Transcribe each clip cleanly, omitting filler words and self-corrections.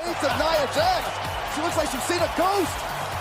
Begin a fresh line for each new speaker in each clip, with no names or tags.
It's of Nia Jax. She looks like she's seen a ghost.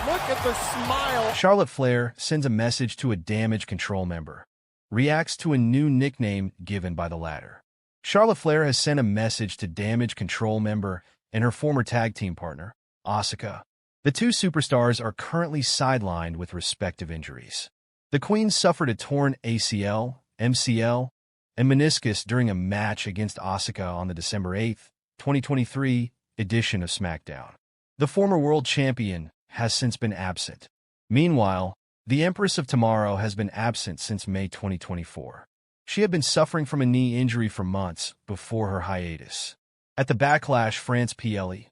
Look at the smile.
Charlotte Flair sends a message to a Damage CTRL member. Reacts to a new nickname given by the latter. Charlotte Flair has sent a message to Damage CTRL member and her former tag team partner, Asuka. The two superstars are currently sidelined with respective injuries. The Queen suffered a torn ACL, MCL, and meniscus during a match against Asuka on the December 8, 2023 edition of SmackDown. The former world champion has since been absent. Meanwhile, the Empress of Tomorrow has been absent since May 2024. She had been suffering from a knee injury for months before her hiatus. At the Backlash France PLE,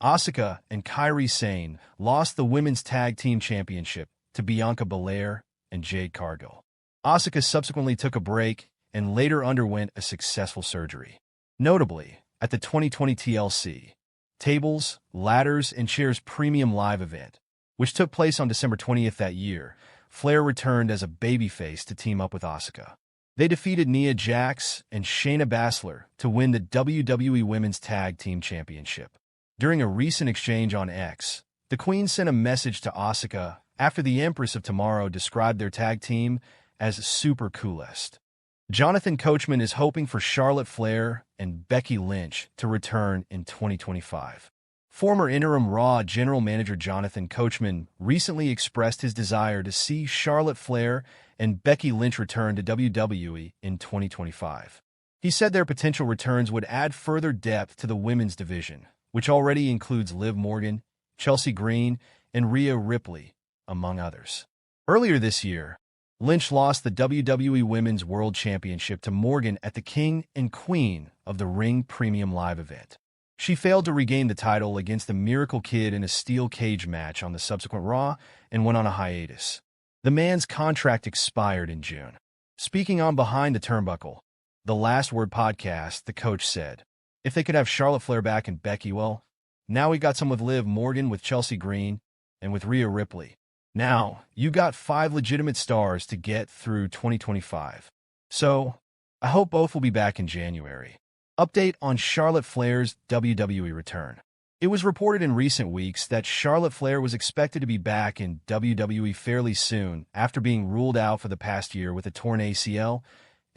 Asuka and Kairi Sane lost the Women's Tag Team Championship to Bianca Belair and Jade Cargill. Asuka subsequently took a break and later underwent a successful surgery. Notably, at the 2020 TLC Tables, Ladders, and Chairs Premium Live event, which took place on December 20th that year, Flair returned as a babyface to team up with Asuka. They defeated Nia Jax and Shayna Baszler to win the WWE Women's Tag Team Championship. During a recent exchange on X, the Queen sent a message to Asuka after the Empress of Tomorrow described their tag team as super coolest. Jonathan Coachman is hoping for Charlotte Flair and Becky Lynch to return in 2025. Former interim Raw general manager Jonathan Coachman recently expressed his desire to see Charlotte Flair and Becky Lynch return to WWE in 2025. He said their potential returns would add further depth to the women's division, which already includes Liv Morgan, Chelsea Green, and Rhea Ripley, among others. Earlier this year, Lynch lost the WWE Women's World Championship to Morgan at the King and Queen of the Ring Premium Live event. She failed to regain the title against the Miracle Kid in a steel cage match on the subsequent Raw and went on a hiatus. The man's contract expired in June. Speaking on Behind the Turnbuckle, the Last Word podcast, the coach said, if they could have Charlotte Flair back and Becky, well, now we got some with Liv Morgan, with Chelsea Green, and with Rhea Ripley. Now, you got 5 legitimate stars to get through 2025. So, I hope both will be back in January. Update on Charlotte Flair's WWE return. It was reported in recent weeks that Charlotte Flair was expected to be back in WWE fairly soon after being ruled out for the past year with a torn ACL,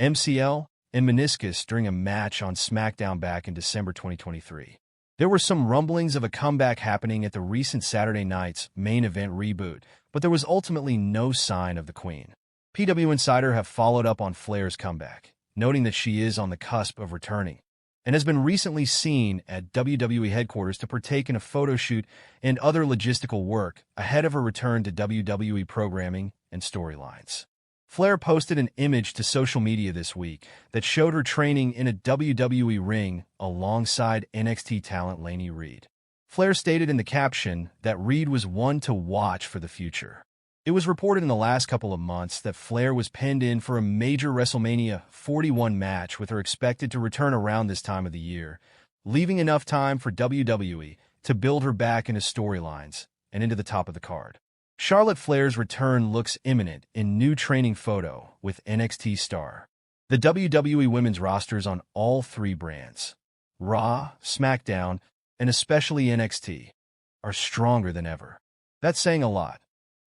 MCL, and meniscus during a match on SmackDown back in December 2023. There were some rumblings of a comeback happening at the recent Saturday night's main event reboot, but there was ultimately no sign of the Queen. PW Insider have followed up on Flair's comeback, noting that she is on the cusp of returning, and has been recently seen at WWE headquarters to partake in a photo shoot and other logistical work ahead of her return to WWE programming and storylines. Flair posted an image to social media this week that showed her training in a WWE ring alongside NXT talent Lainey Reed. Flair stated in the caption that Reed was one to watch for the future. It was reported in the last couple of months that Flair was penned in for a major WrestleMania 41 match, with her expected to return around this time of the year, leaving enough time for WWE to build her back into storylines and into the top of the card. Charlotte Flair's return looks imminent in new training photo with NXT star. The WWE women's rosters on all 3 brands, Raw, SmackDown, and especially NXT, are stronger than ever. That's saying a lot.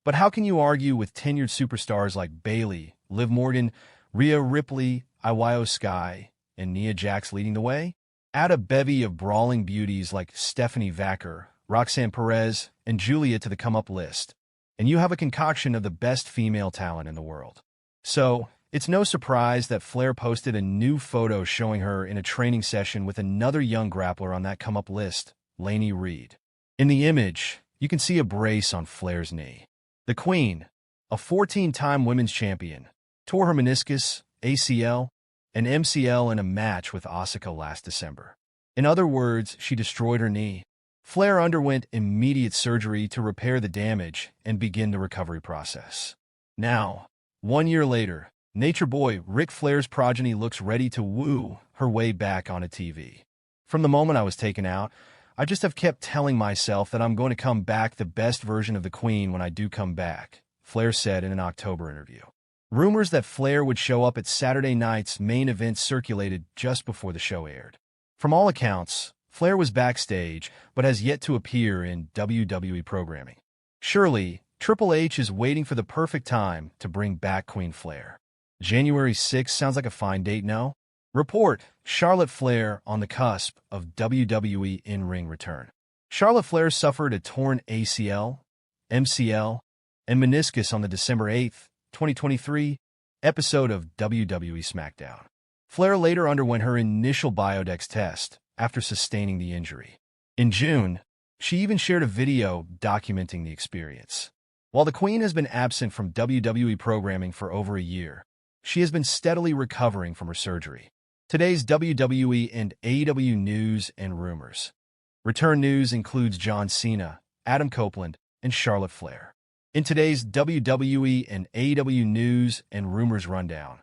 But how can you argue with tenured superstars like Bayley, Liv Morgan, Rhea Ripley, Io Sky, and Nia Jax leading the way? Add a bevy of brawling beauties like Stephanie Vacker, Roxanne Perez, and Julia to the come-up list, and you have a concoction of the best female talent in the world. So, it's no surprise that Flair posted a new photo showing her in a training session with another young grappler on that come-up list, Lainey Reed. In the image, you can see a brace on Flair's knee. The Queen, a 14-time women's champion, tore her meniscus, ACL, and MCL in a match with Asuka last December. In other words, she destroyed her knee. Flair underwent immediate surgery to repair the damage and begin the recovery process. Now, 1 year later, Nature Boy Ric Flair's progeny looks ready to woo her way back onto TV. From the moment I was taken out, I just have kept telling myself that I'm going to come back the best version of the Queen when I do come back, Flair said in an October interview. Rumors that Flair would show up at Saturday night's main event circulated just before the show aired. From all accounts, Flair was backstage, but has yet to appear in WWE programming. Surely, Triple H is waiting for the perfect time to bring back Queen Flair. January 6 sounds like a fine date, no? Report, Charlotte Flair on the cusp of WWE in-ring return. Charlotte Flair suffered a torn ACL, MCL, and meniscus on the December 8, 2023, episode of WWE SmackDown. Flair later underwent her initial Biodex test after sustaining the injury. In June, she even shared a video documenting the experience. While the Queen has been absent from WWE programming for over a year, she has been steadily recovering from her surgery. Today's WWE and AEW news and rumors. Return news includes John Cena, Adam Copeland, and Charlotte Flair. In today's WWE and AEW news and rumors rundown,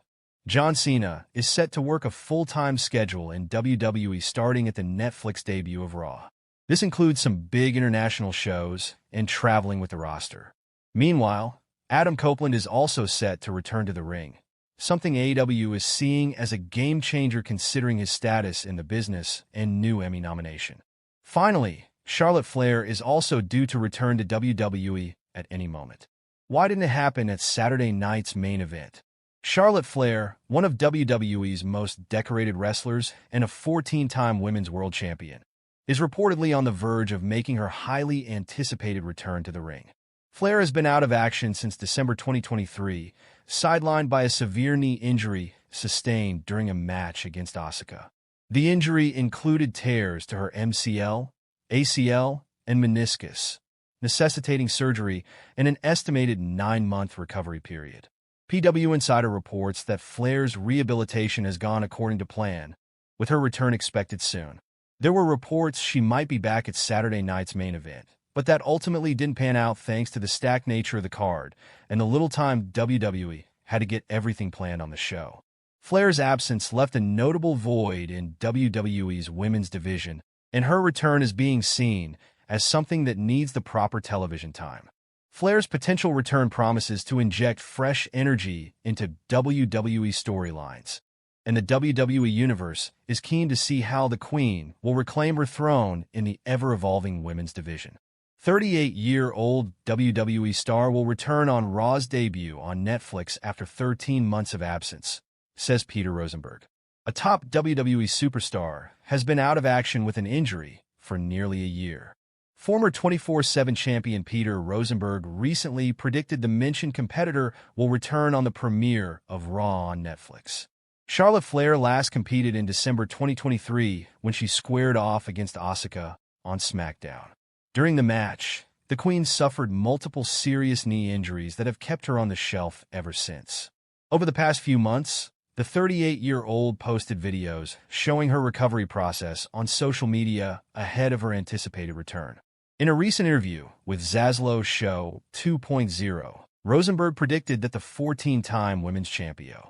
John Cena is set to work a full-time schedule in WWE starting at the Netflix debut of Raw. This includes some big international shows and traveling with the roster. Meanwhile, Adam Copeland is also set to return to the ring, something AEW is seeing as a game-changer considering his status in the business and new Emmy nomination. Finally, Charlotte Flair is also due to return to WWE at any moment. Why didn't it happen at Saturday night's main event? Charlotte Flair, one of WWE's most decorated wrestlers and a 14-time Women's World Champion, is reportedly on the verge of making her highly anticipated return to the ring. Flair has been out of action since December 2023, sidelined by a severe knee injury sustained during a match against Asuka. The injury included tears to her MCL, ACL, and meniscus, necessitating surgery and an estimated 9-month recovery period. PW Insider reports that Flair's rehabilitation has gone according to plan, with her return expected soon. There were reports she might be back at Saturday night's main event, but that ultimately didn't pan out thanks to the stacked nature of the card and the little time WWE had to get everything planned on the show. Flair's absence left a notable void in WWE's women's division, and her return is being seen as something that needs the proper television time. Flair's potential return promises to inject fresh energy into WWE storylines, and the WWE Universe is keen to see how the Queen will reclaim her throne in the ever-evolving women's division. 38-year-old WWE star will return on Raw's debut on Netflix after 13 months of absence, says Peter Rosenberg. A top WWE superstar has been out of action with an injury for nearly a year. Former 24/7 champion Peter Rosenberg recently predicted the mentioned competitor will return on the premiere of Raw on Netflix. Charlotte Flair last competed in December 2023 when she squared off against Asuka on SmackDown. During the match, the Queen suffered multiple serious knee injuries that have kept her on the shelf ever since. Over the past few months, the 38-year-old posted videos showing her recovery process on social media ahead of her anticipated return. In a recent interview with Zaslow's Show 2.0, Rosenberg predicted that the 14-time women's champion